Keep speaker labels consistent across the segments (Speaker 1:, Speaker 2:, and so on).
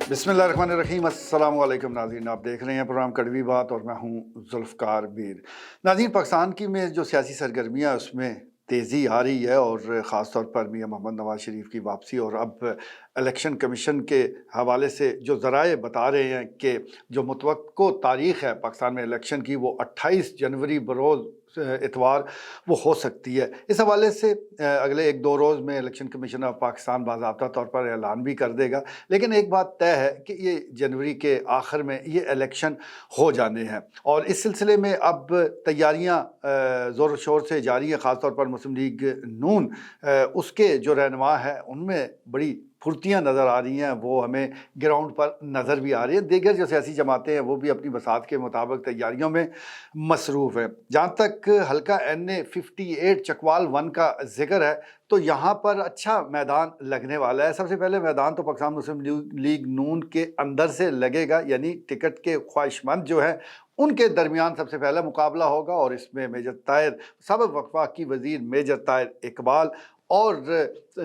Speaker 1: बिस्मिल्लाह रहमान रहीम। अस्सलाम वालेकुम नाज़रीन, आप देख रहे हैं प्रोग्राम कड़वी बात और मैं हूं जुल्फ़कार बीर। नाज़रीन, पाकिस्तान की में जो सियासी सरगर्मियाँ उसमें तेज़ी आ रही है और ख़ास तौर पर मियां मोहम्मद नवाज़ शरीफ की वापसी और अब इलेक्शन कमीशन के हवाले से जो ज़राए बता रहे हैं कि जो मुतवक्को तारीख़ है पाकिस्तान में इलेक्शन की वो 28 जनवरी बरोज़ इतवार वो हो सकती है। इस हवाले से अगले 1-2 रोज़ में इलेक्शन कमीशन ऑफ पाकिस्तान बाज़ाब्ता तौर पर ऐलान भी कर देगा। लेकिन एक बात तय है कि ये जनवरी के आखिर में ये इलेक्शन हो जाने हैं और इस सिलसिले में अब तैयारियां ज़ोर शोर से जारी हैं। ख़ास तौर पर मुस्लिम लीग नून उसके जो रहनुमा है उनमें बड़ी फुर्तियाँ नज़र आ रही हैं, वो हमें ग्राउंड पर नज़र भी आ रही हैं। दीगर जो सियासी जमातें हैं वो भी अपनी बसात के मुताबिक तैयारियों में मसरूफ़ हैं। जहाँ तक हल्का NA 58 चकवाल 1 का जिक्र है तो यहाँ पर अच्छा मैदान लगने वाला है। सबसे पहले मैदान तो पाकिस्तान मुस्लिम लीग नून के अंदर से लगेगा, यानी टिकट के ख्वाहिशमंद जो है उनके दरमियान सबसे पहला मुकाबला होगा और इसमें मेजर ताहिर, सबक वफाकी वज़ीर मेजर ताहिर इकबाल और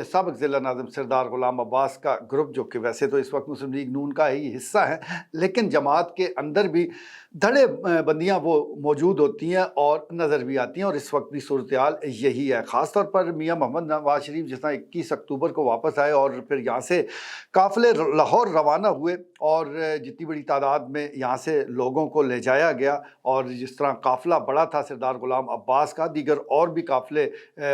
Speaker 1: सबक ज़िला नाज़िम सरदार ग़ुलाम अब्बास का ग्रुप, जो कि वैसे तो इस वक्त मुस्लिम लीग नून का ही हिस्सा है लेकिन जमात के अंदर भी धड़े बंदियाँ वो मौजूद होती हैं और नज़र भी आती हैं और इस वक्त भी सूरत हाल यही है। ख़ास तौर पर मियां मोहम्मद नवाज़ शरीफ जिस तरह 21 अक्टूबर को वापस आए और फिर यहाँ से काफ़िले लाहौर रवाना हुए और जितनी बड़ी तादाद में यहाँ से लोगों को ले जाया गया और जिस तरह काफ़िला बड़ा था सरदार ग़ुलाम अब्बास का, दीगर और भी काफ़िले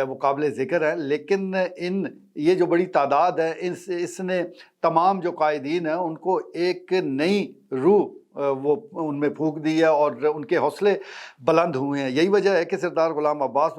Speaker 1: वो काबिल ज़िक्र हैं, लेकिन ये जो बड़ी तादाद है इसने तमाम जो कायदीन हैं उनको एक नई रूह वो उनमें फूंक दी है और उनके हौसले बुलंद हुए हैं। यही वजह है कि सरदार ग़ुलाम अब्बास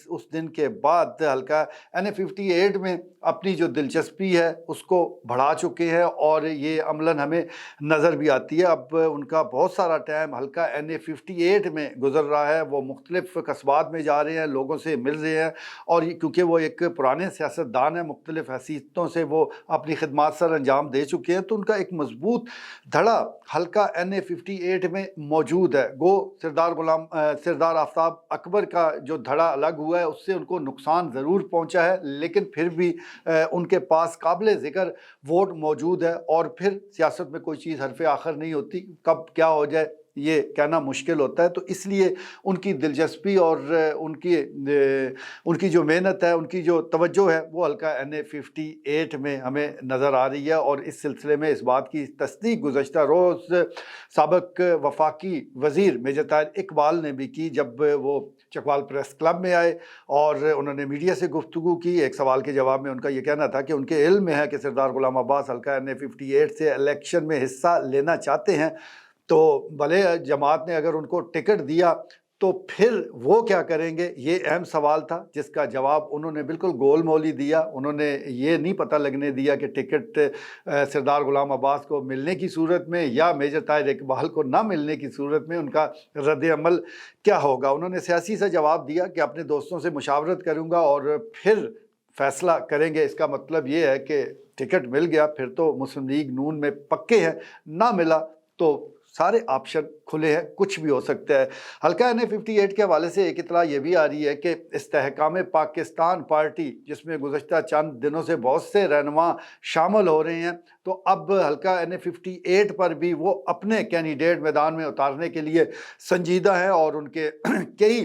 Speaker 1: उस दिन के बाद हल्का NA 58 में अपनी जो दिलचस्पी है उसको बढ़ा चुके हैं और ये अमलन हमें नज़र भी आती है। अब उनका बहुत सारा टाइम हल्का NA 58 में गुजर रहा है। वो मुख्तलिफ़ कस्बात में जा रहे हैं, लोगों से मिल रहे हैं और क्योंकि वो एक पुराने सियासतदान हैं, मुख्तलिफ़ हैसियतों से वो अपनी खिदमात सर अंजाम दे चुके हैं, तो उनका एक मजबूत धड़ा हल्का NA 58 में मौजूद है। गो सरदार आफ्ताब अकबर का जो धड़ा अलग हुआ है उससे उनको नुकसान ज़रूर पहुंचा है, लेकिन फिर भी उनके पास काबिल ज़िक्र वोट मौजूद है और फिर सियासत में कोई चीज़ हरफ़े आखिर नहीं होती, कब क्या हो जाए ये कहना मुश्किल होता है। तो इसलिए उनकी दिलचस्पी और उनकी जो मेहनत है, उनकी जो तवज्जो है वो हल्का NA 58 में हमें नज़र आ रही है और इस सिलसिले में इस बात की तस्दीक गुज़श्ता रोज़ सबक वफाकी वज़ीर मेजर ताहिर इकबाल ने भी की जब वो चकवाल प्रेस क्लब में आए और उन्होंने मीडिया से गुफ्तगू की। एक सवाल के जवाब में उनका ये कहना था कि उनके इल्म में है कि सरदार ग़ुलाम अब्बास हल्का NA 58 से इलेक्शन में हिस्सा लेना चाहते हैं, तो भले जमात ने अगर उनको टिकट दिया तो फिर वो क्या करेंगे, ये अहम सवाल था जिसका जवाब उन्होंने बिल्कुल गोल मोल ही दिया। उन्होंने ये नहीं पता लगने दिया कि टिकट सरदार ग़ुलाम अब्बास को मिलने की सूरत में या मेजर ताहिर इकबाल को ना मिलने की सूरत में उनका रद्द अमल क्या होगा। उन्होंने सियासी सा जवाब दिया कि अपने दोस्तों से मुशावरत करूँगा और फिर फैसला करेंगे। इसका मतलब ये है कि टिकट मिल गया फिर तो मुस्लिम लीग नून में पक्के हैं, ना मिला तो सारे ऑप्शन खुले हैं, कुछ भी हो सकता है। हल्का NA 58 के हवाले से एक इतला ये भी आ रही है कि इस्तेहकाम पाकिस्तान पार्टी, जिसमें गुज़श्ता चंद दिनों से बहुत से रहनुमा शामिल हो रहे हैं, तो अब हल्का NA 58 पर भी वो अपने कैंडिडेट मैदान में उतारने के लिए संजीदा हैं और उनके कई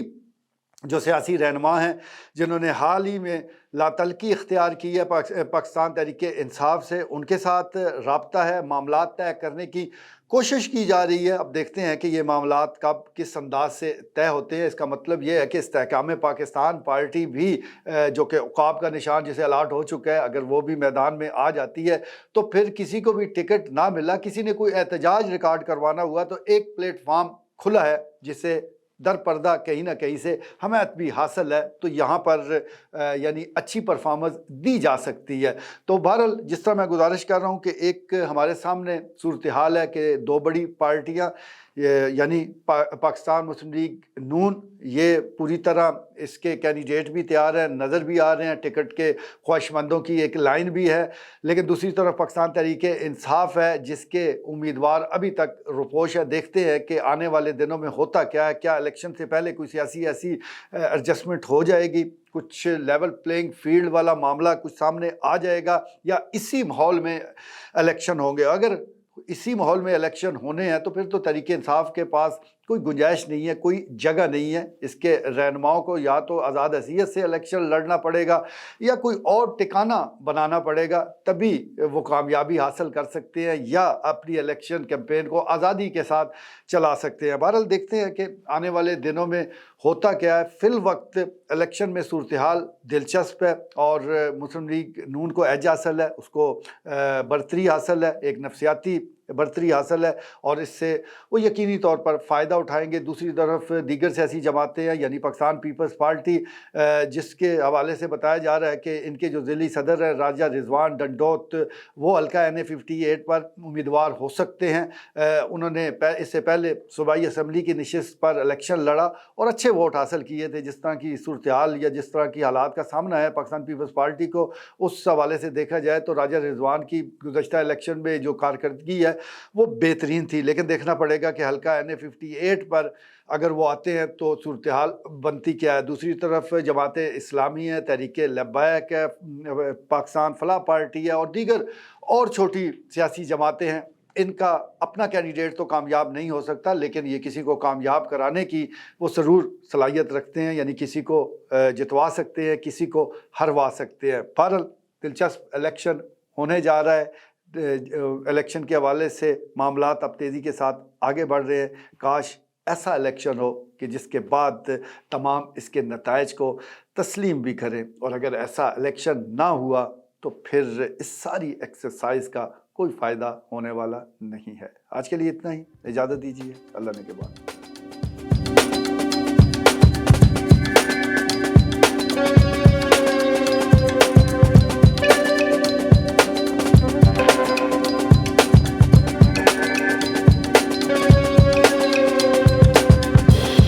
Speaker 1: जो सियासी रहनुमा हैं जिन्होंने हाल ही में लातलकी इख्तियार की है पाकिस्तान तहरीक इंसाफ से, उनके साथ राब्ता है, मामलात तय करने की कोशिश की जा रही है। अब देखते हैं कि ये मामलात कब किस अंदाज से तय होते हैं। इसका मतलब ये है कि इस्तेहकाम पाकिस्तान पार्टी भी जो कि उक़ाब का निशान जिसे अलाट हो चुका है, अगर वो भी मैदान में आ जाती है तो फिर किसी को भी टिकट ना मिला, किसी ने कोई एहतजाज रिकॉर्ड करवाना हुआ तो एक प्लेटफार्म खुला है जिसे दर पर्दा कहीं ना कहीं से हमायत भी हासिल है, तो यहाँ पर यानी अच्छी परफॉर्मेंस दी जा सकती है। तो बहरहाल जिस तरह मैं गुजारिश कर रहा हूँ कि एक हमारे सामने सूरत हाल है कि दो बड़ी पार्टियाँ यानी पाकिस्तान मुस्लिम लीग नून ये पूरी तरह اس کے کینڈیڈیٹ بھی تیار ہیں، نظر بھی آ رہے ہیں، ٹکٹ کے خواہشمندوں کی ایک لائن بھی ہے، لیکن دوسری طرف پاکستان تحریک انصاف ہے جس کے امیدوار ابھی تک روپوش ہے۔ دیکھتے ہیں کہ آنے والے دنوں میں ہوتا کیا ہے، کیا الیکشن سے پہلے کوئی سیاسی ایسی ایڈجسٹمنٹ ہو جائے گی، کچھ لیول پلینگ فیلڈ والا معاملہ کچھ سامنے آ جائے گا، یا اسی ماحول میں الیکشن ہوں گے۔ اگر اسی ماحول میں الیکشن ہونے ہیں تو پھر تو تحریک انصاف کے پاس کوئی گنجائش نہیں ہے، کوئی جگہ نہیں ہے۔ اس کے رہنماؤں کو یا تو آزاد حیثیت سے الیکشن لڑنا پڑے گا یا کوئی اور ٹھکانہ بنانا پڑے گا، تبھی وہ کامیابی حاصل کر سکتے ہیں یا اپنی الیکشن کیمپین کو آزادی کے ساتھ چلا سکتے ہیں۔ بہرحال دیکھتے ہیں کہ آنے والے دنوں میں ہوتا کیا ہے۔ فی الوقت الیکشن میں صورتحال دلچسپ ہے اور مسلم لیگ نون کو ایج حاصل ہے، اس کو برتری حاصل ہے، ایک نفسیاتی برتری حاصل ہے، اور اس سے وہ یقینی طور پر فائدہ اٹھائیں گے۔ دوسری طرف دیگر سیاسی جماعتیں ہیں، یعنی پاکستان پیپلز پارٹی جس کے حوالے سے بتایا جا رہا ہے کہ ان کے جو ذیلی صدر ہیں راجہ رضوان ڈنڈوت، وہ حلقہ NA-58 پر امیدوار ہو سکتے ہیں۔ انہوں نے اس سے پہلے صوبائی اسمبلی کی نشست پر الیکشن لڑا اور اچھے ووٹ حاصل کیے تھے۔ جس طرح کی صورتحال یا جس طرح کی حالات کا سامنا ہے پاکستان پیپلز پارٹی کو، اس حوالے سے دیکھا جائے تو راجہ رضوان کی گزشتہ الیکشن میں جو کارکردگی ہے وہ بہترین تھی، لیکن دیکھنا پڑے گا کہ حلقہ NA-58 پر اگر وہ آتے ہیں تو صورتحال بنتی کیا ہے۔ دوسری طرف جماعت اسلامی ہے، تحریک لبیک ہے، پاکستان فلاح پارٹی ہے اور دیگر اور چھوٹی سیاسی جماعتیں ہیں۔ ان کا اپنا کینڈیڈیٹ تو کامیاب نہیں ہو سکتا، لیکن یہ کسی کو کامیاب کرانے کی وہ ضرور صلاحیت رکھتے ہیں، یعنی کسی کو جتوا سکتے ہیں، کسی کو ہروا سکتے ہیں۔ بہرحال دلچسپ الیکشن ہونے جا رہا ہے۔ الیکشن کے حوالے سے معاملات اب تیزی کے ساتھ آگے بڑھ رہے ہیں۔ کاش ایسا الیکشن ہو کہ جس کے بعد تمام اس کے نتائج کو تسلیم بھی کریں، اور اگر ایسا الیکشن نہ ہوا تو پھر اس ساری ایکسرسائز کا کوئی فائدہ ہونے والا نہیں ہے۔ آج کے لیے اتنا ہی، اجازت دیجیے، اللہ نے کے بعد۔